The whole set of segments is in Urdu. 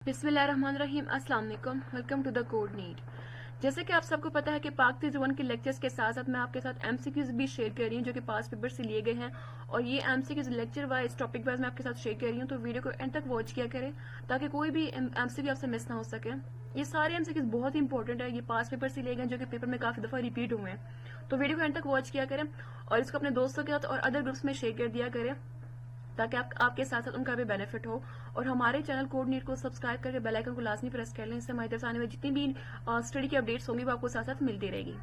بسم اللہ الرحمن الرحیم. السلام علیکم. Welcome to the Code Net. جیسے کہ آپ سب کو پتا ہے کہ پاک 301 کے لیکچرز کے ساتھ ساتھ میں آپ کے ساتھ ایم سی کیوز بھی شیئر کر رہی ہوں جو کہ پاس پیپر سے لیے گئے ہیں, اور یہ M C Qs lecture wise topic wise میں آپ کے ساتھ شیئر کر رہی ہوں. تو ویڈیو کو اینڈ تک واچ کیا کریں تاکہ کوئی بھی ایم سی کیو آپ سے مس نہ ہو سکے. یہ سارے ایم سی کیوز بہت ہی امپورٹنٹ ہے, یہ پاس پیپر سے لیے گئے جو کہ پیپر میں کافی دفعہ ریپیٹ ہوئے ہیں. تو ویڈیو کو اینڈ تک واچ کیا کریں اور اس کو اپنے دوستوں کے ساتھ اور ادر گروپس میں شیئر کر دیا کریں تاکہ آپ کے ساتھ ساتھ ان کا بھی بینیفٹ ہو. اور ہمارے چینل کوڈ نیٹ کو سبسکرائب کر کے بیل آئیکن کو لازمی پریس کر لیں, اس سے ہماری طرف سے آنے والی جتنی بھی اسٹڈی کی اپڈیٹس ہوں گی وہ آپ کو ساتھ ساتھ ملتی رہے گی.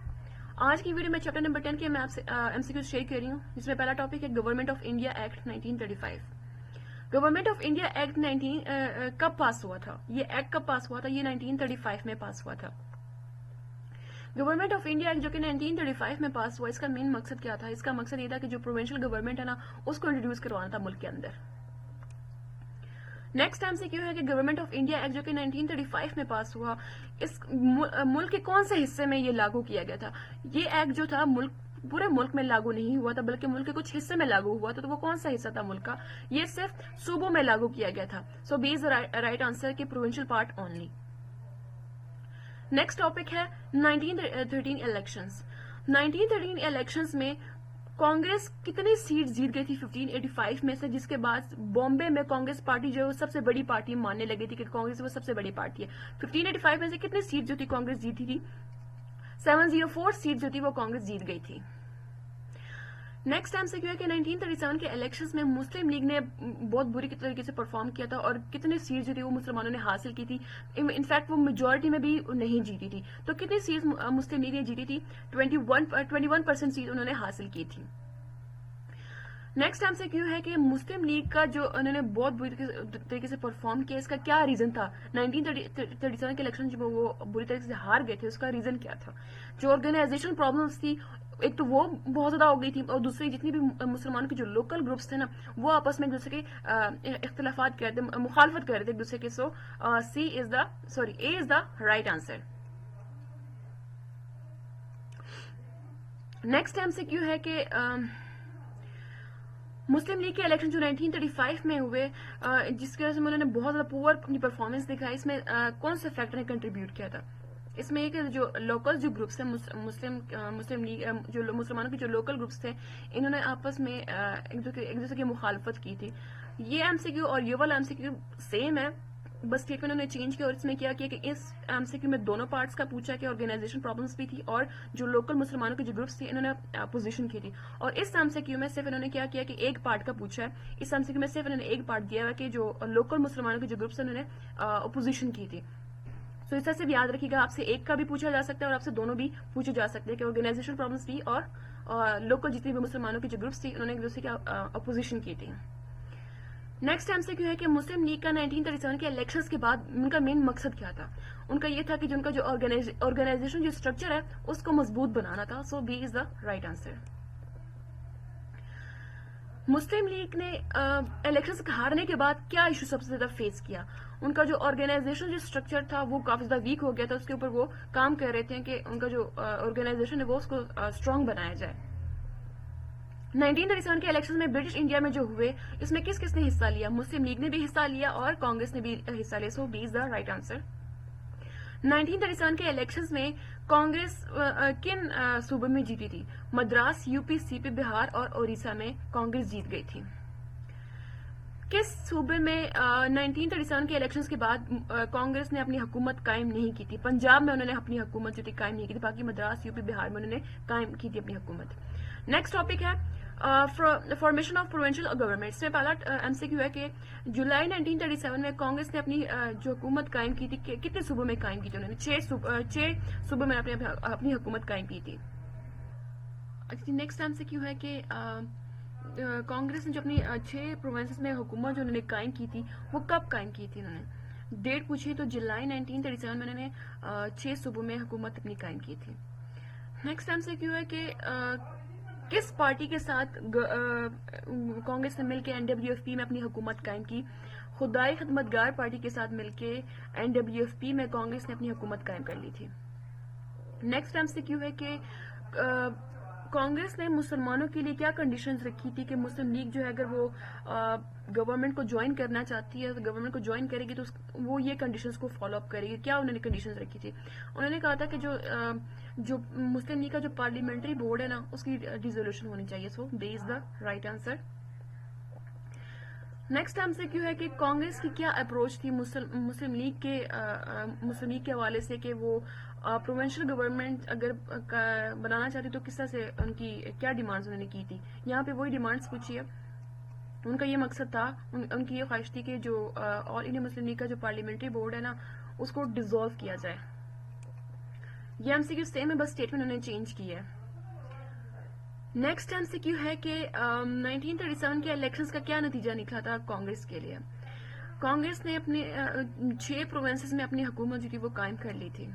آج کی ویڈیو میں چیپٹر نمبر 10 کے میں آپ سے ایم سی کیو شیئر کر رہی ہوں, جس میں پہلا ٹاپک ہے government of India act 1935. Government of India act 19 کب پاس ہوا تھا؟ یہ ایکٹ کب پاس ہوا تھا؟ یہ 1935 میں پاس ہوا تھا. گورنمنٹ آف انڈیا ایکٹ جو کہ 1935 میں پاس ہوا, اس کا مین مقصد کیا تھا؟ اس کا مقصد یہ تھا کہ جو پروونشل گورنمنٹ ہے نا اس کو انٹروڈیوس کروانا تھا ملک کے اندر. نیکسٹ ٹائم سے کیوں ہے کہ گورنمنٹ آف انڈیا ایکٹ جو کہ 1935 میں پاس ہوا, اس ملک کے کون سے حصے میں یہ لاگو کیا گیا تھا؟ یہ ایکٹ جو تھا پورے ملک میں لاگو نہیں ہوا تھا بلکہ ملک کے کچھ حصے میں لاگو ہوا تھا. تو وہ کون سا حصہ تھا ملک کا؟ یہ صرف صوبوں میں لاگو کیا گیا تھا. So B is right answer کہ provincial part only. Next topic ہے 1913 الیکشنز. 1913 الیکشنز میں کانگریس کتنی سیٹ جیت گئی تھی 1585 میں سے, جس کے بعد بامبے میں کانگریس پارٹی جو سب سے بڑی پارٹی ماننے لگی تھی کہ کانگریس وہ سب سے بڑی پارٹی ہے. 1585 میں سے کتنی سیٹ جو تھی کانگریس جیتی تھی؟ 704 سیٹ جو تھی وہ کانگریس جیت گئی تھی. نیکسٹ ٹائم سے کیا ہے کہ 1937 کے الیکشنز میں مسلم لیگ نے بہت بری طریقے سے پرفارم کیا تھا اور کتنی سیٹ جو تھی وہ مسلمانوں نے حاصل کی تھی. انفیکٹ وہ میجورٹی میں بھی نہیں جیتی تھی. تو کتنی سیٹ مسلم لیگ نے جیتی تھی؟ 21% سیٹ انہوں نے حاصل کی تھی. نیکسٹ ٹائم سے کیوں ہے کہ مسلم لیگ کا جو انہوں نے بہت بری طریقے سے پرفارم کیا, اس کا کیا ریزن تھا؟ 1937 کے الیکشن جب وہ بری طریقے سے ہار گئے تھے, اس کا ریزن کیا تھا؟ جو آرگنائزیشن پرابلمس تھی, ایک تو وہ بہت زیادہ ہو گئی تھی, اور دوسری جتنی بھی مسلمانوں کے جو لوکل گروپس تھے نا وہ آپس میں ایک دوسرے کے اختلافات کر رہے تھے, مخالفت کر رہے تھے ایک دوسرے کے. So A is the right answer. Next time سے کیوں ہے کہ مسلم لیگ کے الیکشن جو 1935 میں ہوئے, جس کی وجہ سے انہوں نے بہت زیادہ پور اپنی پرفارمنس دکھائی, اس میں کون سے فیکٹر نے کنٹریبیوٹ کیا تھا؟ اس میں یہ کہ جو لوکل جو گروپس ہیں مسلم لیگ جو مسلمانوں کے جو لوکل گروپس تھے, انہوں نے آپس میں ایک دوسرے کی مخالفت کی تھی. یہ ایم سی کیو اور یہ والا ایم سی کیو سیم ہے, بس یہ کہ انہوں نے چینج کیا, اور اس میں کیا کہ اس ایم سی کیو میں دونوں پارٹس کا پوچھا کہ آرگنائزیشن پرابلمس بھی تھی اور جو لوکل مسلمانوں کے جو گروپس تھے انہوں نے اپوزیشن کی تھی. اور اس ایم سی کیو میں صرف انہوں نے کیا کہ ایک پارٹ کا پوچھا ہے. اس ایم سی کیو میں صرف انہوں نے ایک پارٹ دیا ہوا کہ جو لوکل مسلمانوں کے جو گروپس انہوں نے اپوزیشن کی تھی. سو اس طرح سے بھی یاد رکھیے گا, آپ سے ایک کا بھی پوچھا جا سکتا ہے اور آپ سے دونوں بھی پوچھے جا سکتے ہیں کہ آرگنائزیشن پرابلمس بھی اور لوکل جتنے بھی مسلمانوں کے جو گروپس تھی انہوں نے ایک دوسرے کی اپوزیشن کی تھی. نیکسٹ ٹائم سے کیوں ہے کہ مسلم لیگ کا 1937 کے الیکشنز کے بعد ان کا مین مقصد کیا تھا؟ ان کا یہ تھا کہ ان کا جو آرگنائزیشن جو اسٹرکچر ہے اس کو مضبوط بنانا تھا. So B is the right answer. Muslim League نے الیکشنز ہارنے کے بعد کیا ایشو سب سے زیادہ فیس کیا؟ ان کا جو آرگنائزیشن جو اسٹرکچر تھا وہ کافی زیادہ ویک ہو گیا تھا, اس کے اوپر وہ کام کر رہے تھے کہ ان کا جو آرگنائزیشن ہے وہ اس کو اسٹرانگ بنایا جائے. 1937 کے الیکشن میں برٹش انڈیا میں جو ہوئے, اس میں کس کس نے حصہ لیا؟ مسلم لیگ نے بھی حصہ لیا اور کانگریس نے بھی حصہ لیا. So B is the right answer. 1937 کے الیکشنز میں کانگریس کن صوبوں میں جیتی تھی؟ مدراس, یو پی, سی پی, بہار اور اڑیسہ میں کانگریس جیت گئی تھی. کس صوبے میں 1937 کے الیکشنز کے بعد کانگریس نے اپنی حکومت قائم نہیں کی تھی؟ پنجاب میں انہوں نے اپنی حکومت جو تھی قائم نہیں کی تھی, باقی مدراس, یو پی, بہار میں انہوں نے قائم کی تھی اپنی حکومت. نیکسٹ ٹاپک ہے فارمیشن آف پروونشل گورنمنٹ. اس میں پہلا ایم سی کیو ہے کہ جولائی 1937 میں کانگریس نے اپنی جو حکومت قائم کی تھی کتنے صوبوں میں قائم کی تھی؟ انہوں نے 6 صوبوں میں اپنی حکومت قائم کی تھی. نیکسٹ ایم سی کیو ہے کہ کانگریس نے جو اپنی 6 پروونسز میں حکومت جو انہوں نے قائم کی تھی وہ کب قائم کی تھی؟ انہوں نے ڈیٹ پوچھی تو جولائی 1937 میں انہوں نے 6 صوبوں میں حکومت اپنی قائم کی تھی. نیکسٹ ایم سی کیو ہے کہ کس پارٹی کے ساتھ کانگریس نے مل کے این ڈبلیو ایف پی میں اپنی حکومت قائم کی؟ خدائی خدمتگار پارٹی کے ساتھ مل کے این ڈبلیو ایف پی میں کانگریس نے اپنی حکومت قائم کر لی تھی. نیکسٹ ایم سی کیو ہے کہ کانگریس نے مسلمانوں کے لیے کیا کنڈیشنز رکھی تھی کہ مسلم لیگ جو ہے اگر وہ گورنمنٹ کو جوائن کرنا چاہتی ہے، گورنمنٹ کو جوائن کرے گی تو وہ یہ کنڈیشنز کو فالو اپ کرے گی. کیا انہوں نے کنڈیشنز رکھی تھی؟ انہوں نے کہا تھا کہ جو مسلم لیگ کا جو پارلیمنٹری بورڈ ہے نا اس کی ڈیزولوشن ہونی چاہیے. سو دے از دا رائٹ آنسر. نیکسٹ ہم سے کیوں ہے کہ کانگریس کی کیا اپروچ تھی مسلم لیگ کے حوالے سے کہ وہ پروونشل گورنمنٹ اگر بنانا چاہتی تو کس طرح سے ان کی کیا ڈیمانڈز انہوں نے کی تھی. یہاں پہ وہی ڈیمانڈز پوچھی ہے. ان کا یہ مقصد تھا، ان کی یہ خواہش تھی کہ جو آل انڈیا مسلم لیگ کا جو پارلیمنٹری بورڈ ہے نا اس کو ڈیزالو کیا جائے. یہ ایم سی کیو سیم ہے، بس اسٹیٹمنٹ انہوں نے چینج کی ہے. نیکسٹ ایم سی کیو ہے کہ 1937 کے الیکشنز کا کیا نتیجہ نکلا تھا کانگریس کے لیے. کانگریس نے اپنے 6 پروونسز میں اپنی حکومت جو تھی وہ قائم کر لی تھی.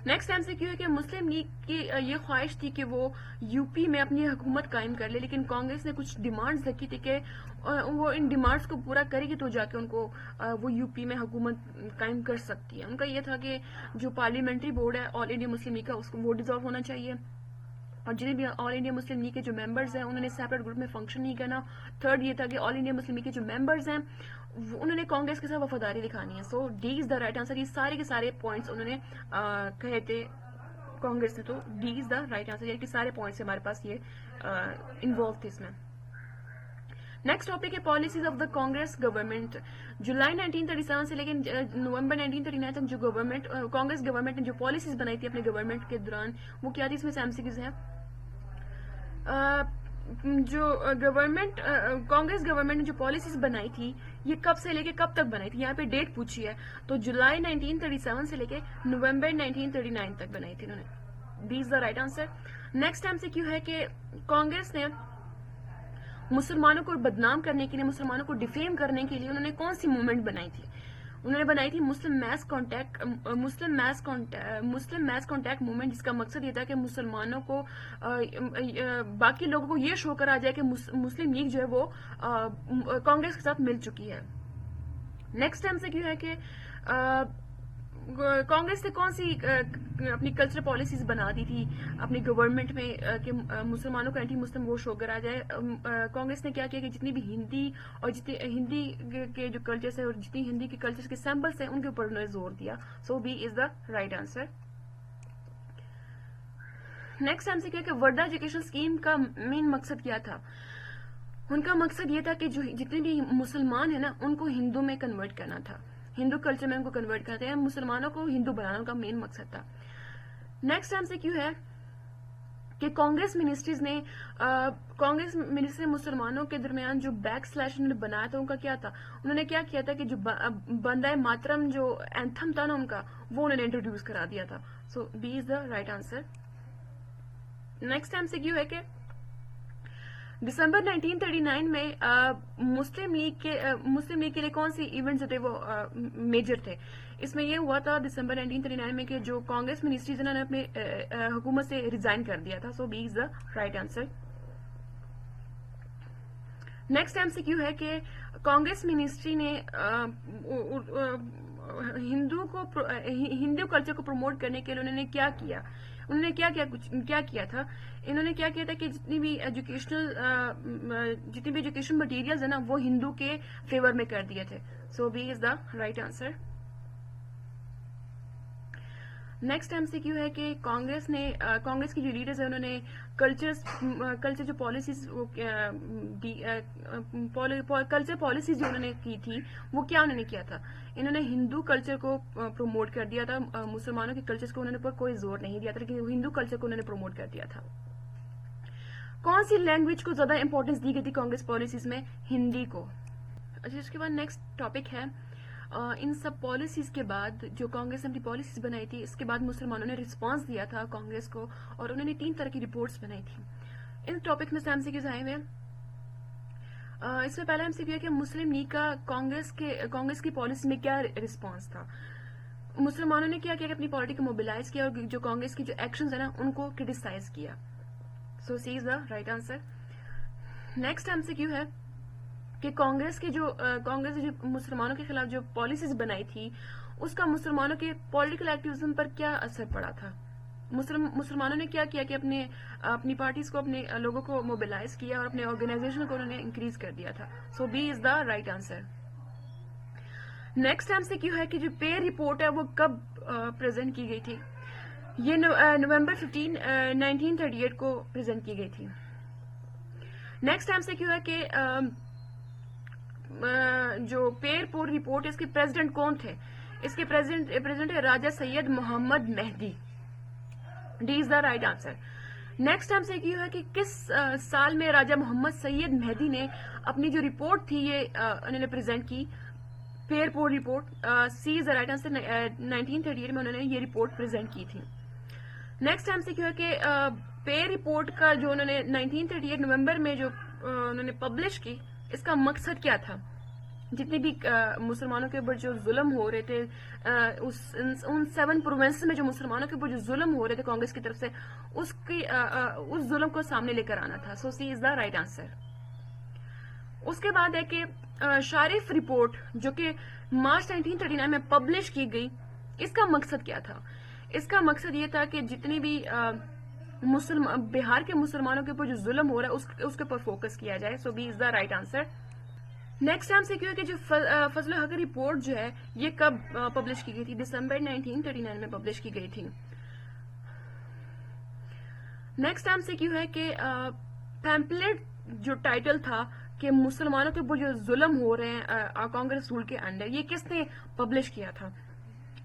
نیکسٹ ایم سی کیو ہے کہ مسلم لیگ کی یہ خواہش تھی کہ وہ یو پی میں اپنی حکومت قائم کر لے، لیکن کانگریس نے کچھ ڈیمانڈز رکھی تھی کہ وہ ان ڈیمانڈز کو پورا کرے گی تو جا کے ان کو وہ یو پی میں حکومت قائم کر سکتی ہے. ان کا یہ تھا کہ جو پارلیمنٹری بورڈ ہے آل انڈیا مسلم لیگ کا اس کو وہ ڈیزالو ہونا چاہیے، اور جتنے بھی آل انڈیا مسلم لیگ کے جو ممبرز ہیں انہوں نے سیپریٹ گروپ میں فنکشن نہیں کرنا. تھرڈ یہ تھا کہ آل انڈیا مسلم لیگ کے جو ممبرز ہیں انہوں نے کانگریس کے ساتھ وفاداری دکھانی ہے. So D is the right answer. یہ سارے کے سارے پوائنٹس انہوں نے کہے تھے کانگریس نے، تو D is the right answer. یعنی کہ سارے پوائنٹس ہمارے پاس یہ انوالو تھے اس میں. نیکسٹ ٹاپک ہے policies of the Congress government. جولائی 1937 سے لے کے نومبر 1939 تک جو کانگریس گورنمنٹ نے جو پالیسیز بنائی تھی اپنے گورنمنٹ کے دوران وہ کیا تھی؟ اس میں سے MCQs ہیں. جو کانگریس گورنمنٹ نے جو پالیسیز بنائی تھی یہ کب سے لے کے کب تک بنائی تھی؟ یہاں پہ ڈیٹ پوچھی ہے تو جولائی 1937 سے لے کے نومبر 1939 تک بنائی تھی انہوں نے. D is the right answer. Next MCQ ہے کہ کانگریس نے مسلمانوں کو بدنام کرنے کے لیے، مسلمانوں کو ڈیفیم کرنے کے لیے انہوں نے کون سی موومنٹ بنائی تھی؟ انہوں نے بنائی تھی مسلم میس کانٹیکٹ موومنٹ، جس کا مقصد یہ تھا کہ مسلمانوں کو باقی لوگوں کو یہ شو کرا جائے کہ مسلم لیگ جو ہے وہ کانگریس کے ساتھ مل چکی ہے. نیکسٹ ٹائم سے کیوں ہے کہ کانگریس نے کون سی اپنی کلچرل پالیسیز بنا دی تھی اپنی گورنمنٹ میں کہ مسلمانوں کو اینٹی مسلم وہ شو کرا جائے؟ کانگریس نے کیا کیا کہ جتنی بھی ہندی اور جتنے ہندی کے جو کلچرس ہیں اور جتنی ہندی کے کلچرس کے سیمبلس ہیں ان کے اوپر انہوں نے زور دیا. So B is the right answer. Next ہم سے کیا کہ وردہ ایجوکیشن اسکیم کا مین مقصد کیا تھا؟ ان کا مقصد یہ تھا کہ جو جتنے بھی مسلمان ہیں نا ان کو ہندو میں کنورٹ کرنا تھا، ہندو کلچر میں ان کو کنورٹ کرتے ہیں، مسلمانوں کو ہندو بنانا ان کا مین مقصد تھا. نیکسٹ ٹائم سے کیوں ہے کہ کانگریس منسٹری مسلمانوں کے درمیان جو بیک سلیش انہوں نے بنایا تھا ان کا کیا تھا؟ انہوں نے کیا کیا تھا کہ جو بندہ ماترم جو اینتھم تھا نا ان کا وہ انہوں نے انٹروڈیوس کرا دیا تھا. So B is the right answer. Next time سے کیوں ہے کہ دسمبر 1939 میں مسلم لیگ کے لیے کون سی ایونٹس جو تھے وہ میجر تھے؟ اس میں یہ ہوا تھا دسمبر 1939 میں کہ جو کانگریس منسٹریز انہوں نے اپنے حکومت سے ریزائن کر دیا تھا. So B is the right answer. Next MCQ ہے کہ کانگریس منسٹری نے ہندو کلچر کو پروموٹ کرنے کے لیے انہوں نے کیا کیا؟ انہوں نے کیا کیا تھا؟ انہوں نے کیا کیا تھا کہ جتنی بھی ایجوکیشن مٹیریلز ہیں نا وہ ہندو کے فیور میں کر دیے تھے. So B is the right answer. Next MCQ ہے کہ کانگریس کی جو لیڈرز ہیں انہوں نے کلچر جو پالیسیز کلچر پالیسیز جو انہوں نے کی تھی وہ کیا انہوں نے کیا تھا؟ انہوں نے ہندو کلچر کو پروموٹ کر دیا تھا، مسلمانوں کے کلچر کو انہوں نے پر کوئی زور نہیں دیا تھا لیکن ہندو کلچر کو انہوں نے پروموٹ کر دیا تھا. کون سی لینگویج کو زیادہ امپورٹنس دی گئی تھی کانگریس پالیسیز میں؟ ہندی کو. اچھا اس کے بعد نیکسٹ ٹاپک ہے ان سب پالیسیز کے بعد جو کانگریس نے اپنی پالیسیز بنائی تھی اس کے بعد مسلمانوں نے رسپانس دیا تھا کانگریس کو اور انہوں نے 3 طرح کی رپورٹس بنائی تھی. ان ٹاپک میں سے MCQs آئے ہوئے. اس میں پہلا MCQ ہے کہ مسلم لیگ کا کانگریس کی پالیسی میں کیا رسپانس تھا؟ مسلمانوں نے کیا کیا کہ اپنی پارٹی کو موبلائز کیا اور جو کانگریس کی جو ایکشنز ہیں نا ان کو کرٹیسائز کیا. So C is the right answer. Next MCQ ہے کہ کانگریس نے جو مسلمانوں کے خلاف جو پالیسیز بنائی تھی اس کا مسلمانوں کے پولیٹیکل ایکٹیویزم پر کیا اثر پڑا تھا؟ مسلمانوں نے کیا کیا کہ اپنی پارٹیز کو، اپنے لوگوں کو موبلائز کیا اور اپنے آرگنائزیشن کو انہوں نے انکریز کر دیا تھا. So B is the right answer. Next MCQ ہے کہ جو پے رپورٹ ہے وہ کب پریزنٹ کی گئی تھی. یہ نومبر 15 1938 کو پریزنٹ کی گئی تھی. نیکسٹ MCQ ہے کہ جو پے رپورٹ اس کے پریزیڈنٹ کون تھے. اس کے پریزیڈنٹ ہے Raja Syed Muhammad Mehdi. D is the right answer. Next MCQ ہے کہ کس سال میں راجہ محمد سید مہدی نے اپنی جو رپورٹ تھی یہ انہوں نے پریزنٹ کی، پے report. C is the right answer. 1938 میں انہوں نے یہ رپورٹ پریزنٹ کی تھی. نیکسٹ MCQ ہے کہ پے رپورٹ کا جو انہوں نے 1938 نومبر میں جو انہوں نے پبلش کی، اس کا مقصد کیا تھا. جتنے بھی مسلمانوں کے اوپر جو ظلم ہو رہے تھے، ان 7 پروونس میں جو مسلمانوں کے اوپر جو ظلم ہو رہے تھے کانگریس کی طرف سے، اس ظلم کو سامنے لے کر آنا تھا. So C is the right answer. اس کے بعد ہے کہ شارف رپورٹ جو کہ مارچ 1939 میں پبلش کی گئی، اس کا مقصد کیا تھا. اس کا مقصد یہ تھا کہ جتنی بھی بہار کے مسلمانوں کے اوپر جو ظلم ہو رہا ہے اس کے اوپر فوکس کیا جائے. So B is the right answer. Next MCQ ہے کہ جو فضل الحق رپورٹ جو ہے یہ کب پبلش کی گئی تھی. دسمبر 1939 میں پبلش کی گئی تھی. نیکسٹ MCQ ہے کہ پیمپلیٹ جو ٹائٹل تھا کہ مسلمانوں کے اوپر جو ظلم ہو رہے ہیں کانگریس رول کے انڈر، یہ کس نے پبلش کیا تھا.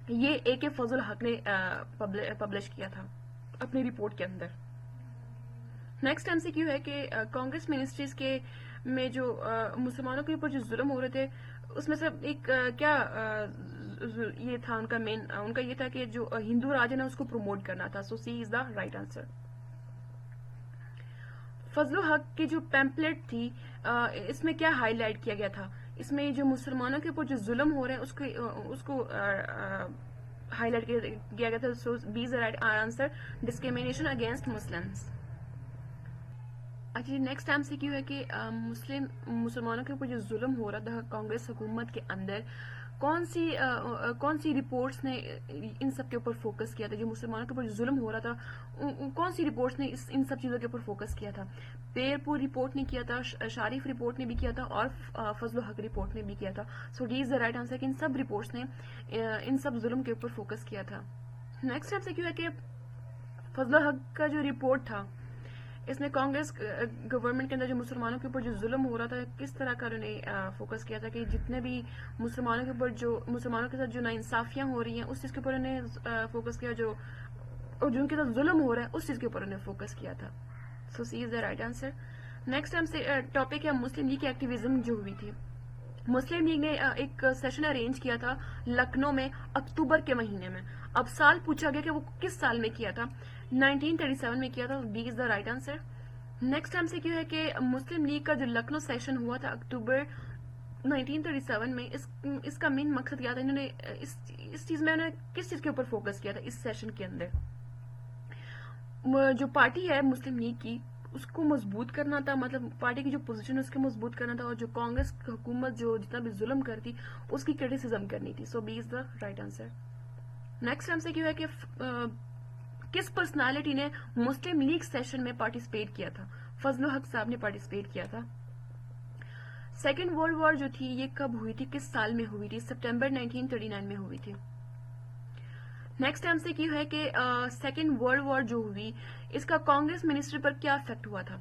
یہ AK فضل الحق نے پبلش کیا تھا اپنی رپورٹ کے اندر. نیکسٹ MCQ ہے کہ کانگریس منسٹریز کے میں جو مسلمانوں کے اوپر جو ظلم ہو رہے تھے، اس میں سے ایک کیا یہ تھا ان کا یہ تھا کہ جو ہندو راج ہے اس کو پروموٹ کرنا تھا. So C is the right answer. فضل الحق کی جو پیمپلیٹ تھی اس میں کیا ہائی لائٹ کیا گیا تھا. اس میں جو مسلمانوں کے اوپر جو ظلم ہو رہے ہیں اس کو ہائی لائٹ کیا گیا تھا. So B is the right answer. Discrimination against Muslims. اچھا، نیکسٹ MCQ ہے کہ مسلمانوں کے اوپر جو ظلم ہو رہا تھا کانگریس حکومت کے اندر، کون سی رپورٹس نے ان سب کے اوپر فوکس کیا تھا. جو مسلمانوں کے اوپر جو ظلم ہو رہا تھا کون سی رپورٹس نے ان سب چیزوں کے اوپر فوکس کیا تھا. پیر پور رپورٹ نے کیا تھا، شارف رپورٹ نے بھی کیا تھا، اور فضل الحق رپورٹ نے بھی کیا تھا. So D is the right answer کہ ان سب رپورٹس نے ان سب ظلم کے اوپر فوکس کیا تھا. نیکسٹ MCQ ہے کہ فضل الحق کا جو رپورٹ تھا اس نے کانگریس گورنمنٹ کے اندر جو مسلمانوں کے اوپر جو ظلم ہو رہا تھا کس طرح کا انہوں نے فوکس کیا تھا کہ جتنے بھی مسلمانوں کے اوپر جو مسلمانوں کے ساتھ جو ناانصافیاں ہو رہی ہیں اس چیز کے اوپر انہوں نے فوکس کیا، جو ان کے ساتھ ظلم ہو رہا ہے اس چیز کے اوپر انہوں نے فوکس کیا تھا. So C is the right answer. Next topic ہے مسلم لیگ کی ایکٹیویزم جو ہوئی تھی. مسلم لیگ نے ایک سیشن ارینج کیا تھا لکھنؤ میں اکتوبر کے مہینے میں. اب سال پوچھا گیا کہ وہ کس سال میں کیا تھا. 1937 میں کیا تھا. B is the right answer. Next MCQ ہے کہ مسلم لیگ کا جو لکھنؤ سیشن ہوا تھا اکتوبر 1937 میں، اس کا مین مقصد کیا تھا. انہوں نے اس چیز میں انہوں نے کس چیز کے اوپر فوکس کیا تھا اس سیشن کے اندر. جو پارٹی ہے مسلم لیگ کی اس کو مضبوط کرنا تھا، مطلب پارٹی کی جو پوزیشن ہے اس کو مضبوط کرنا تھا، اور جو کانگریس حکومت جو جتنا بھی ظلم کرتی اس کی کرٹیسزم کرنی تھی. So B is the right answer. Next MCQ ہے کہ کس پرسنالٹی نے مسلم لیگ سیشن میں پارٹیسپیٹ کیا تھا. فضل الحق صاحب نے پارٹیسپیٹ کیا تھا. سیکنڈ ورلڈ وار جو تھی یہ کب ہوئی تھی، کس سال میں ہوئی تھی. سپٹمبر 1939 میں ہوئی تھی. نیکسٹ MCQ ہے کہ سیکنڈ ورلڈ وار جو ہوئی اس کا کانگریس منسٹری پر کیا افیکٹ ہوا تھا.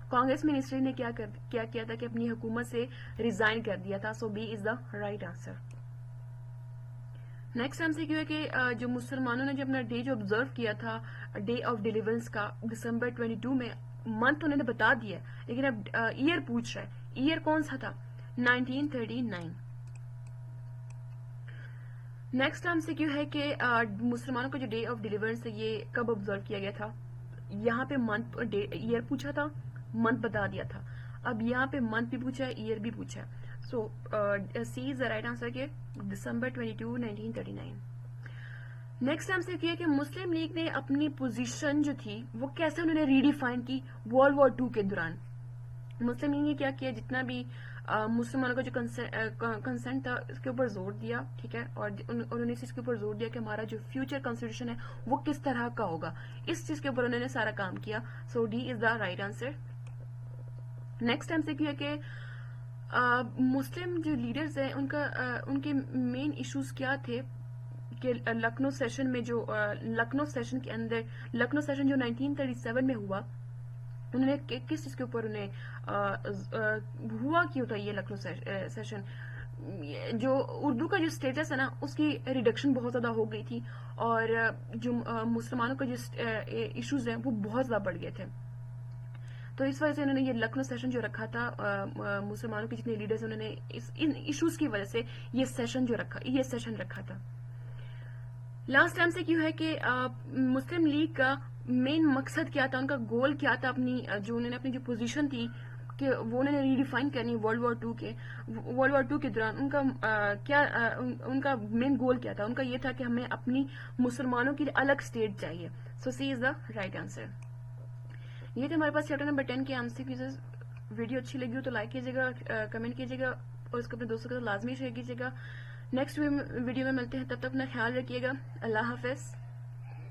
کانگریس منسٹری نے کیا کیا تھا کہ اپنی حکومت سے ریزائن کر دیا تھا. So B is the right answer. Next MCQ ہے کہ جو مسلمانوں نے جو اپنا ڈے جو آبزرو کیا تھا ڈے آف ڈیلیورنس کا دسمبر 22 میں، منتھ انہوں نے بتا دیا لیکن اب ایئر پوچھ رہا ہے. ایئر کون سا تھا؟ 1939. نیکسٹ MCQ ہے کہ مسلمانوں کا جو ڈے آف ڈیلیورنس ہے یہ کب آبزرو کیا گیا تھا. یہاں پہ منتھ ایئر پوچھا تھا، منتھ بتا دیا تھا. اب یہاں پہ منتھ بھی پوچھا ہے، ایئر بھی پوچھا ہے. سو C is the right answer کہ دسمبر 22 1939. نیکسٹ MCQ ہے کہ مسلم لیگ نے اپنی پوزیشن جو تھی وہ کیسے انہوں نے ریڈیفائن کی ورلڈ وار 2 کے دوران. مسلم لیگ نے کیا کیا، جتنا بھی مسلمانوں کا جو کنسنٹ تھا اس کے اوپر زور دیا, ٹھیک ہے, اور انہوں نے اس چیز کے اوپر زور دیا کہ ہمارا جو فیوچر کانسٹیٹیوشن ہے وہ کس طرح کا ہوگا, اس چیز کے اوپر انہوں نے سارا کام کیا. So D is the right answer. Next M C Q ہے کہ مسلم جو لیڈرز ہیں ان کے مین ایشوز کیا تھے کہ لکھنؤ سیشن میں جو لکھنؤ سیشن کے اندر, لکھنؤ سیشن جو 1937 میں ہوا, انہوں نے کس چیز کے اوپر انہیں ہوا کیوں تھا یہ لکھنؤ سیشن, جو اردو کا جو اسٹیٹس ہے نا اس کی ریڈکشن بہت زیادہ ہو گئی تھی, اور جو مسلمانوں کا جو ایشوز ہیں وہ بہت زیادہ بڑھ گئے تھے. تو اس وجہ سے انہوں نے یہ لکھنؤ سیشن جو رکھا تھا, مسلمانوں کے جتنے لیڈرز انہوں نے ان ایشوز کی وجہ سے یہ سیشن رکھا تھا. لاسٹ ٹائم سے کیوں ہے کہ مسلم لیگ کا مین مقصد کیا تھا, ان کا گول کیا تھا, اپنی جو انہوں نے اپنی جو پوزیشن تھی کہ وہ انہوں نے ریڈیفائن کرنی ورلڈ وار ٹو کے دوران, ان کا مین گول کیا تھا, ان کا یہ تھا کہ ہمیں اپنی مسلمانوں کے لیے الگ اسٹیٹ چاہیے. سو C is the right answer. یہ تھے ہمارے پاس چیپٹر نمبر 10 کے آنسر کیوزز. ویڈیو اچھی لگی ہو تو لائک کیجیے گا, کمنٹ کیجیے گا, اور اس کو اپنے دوستوں کے ساتھ لازمی شیئر کیجیے گا. نیکسٹ ویڈیو میں ملتے ہیں, تب تک اپنا خیال رکھیے گا. اللہ حافظ.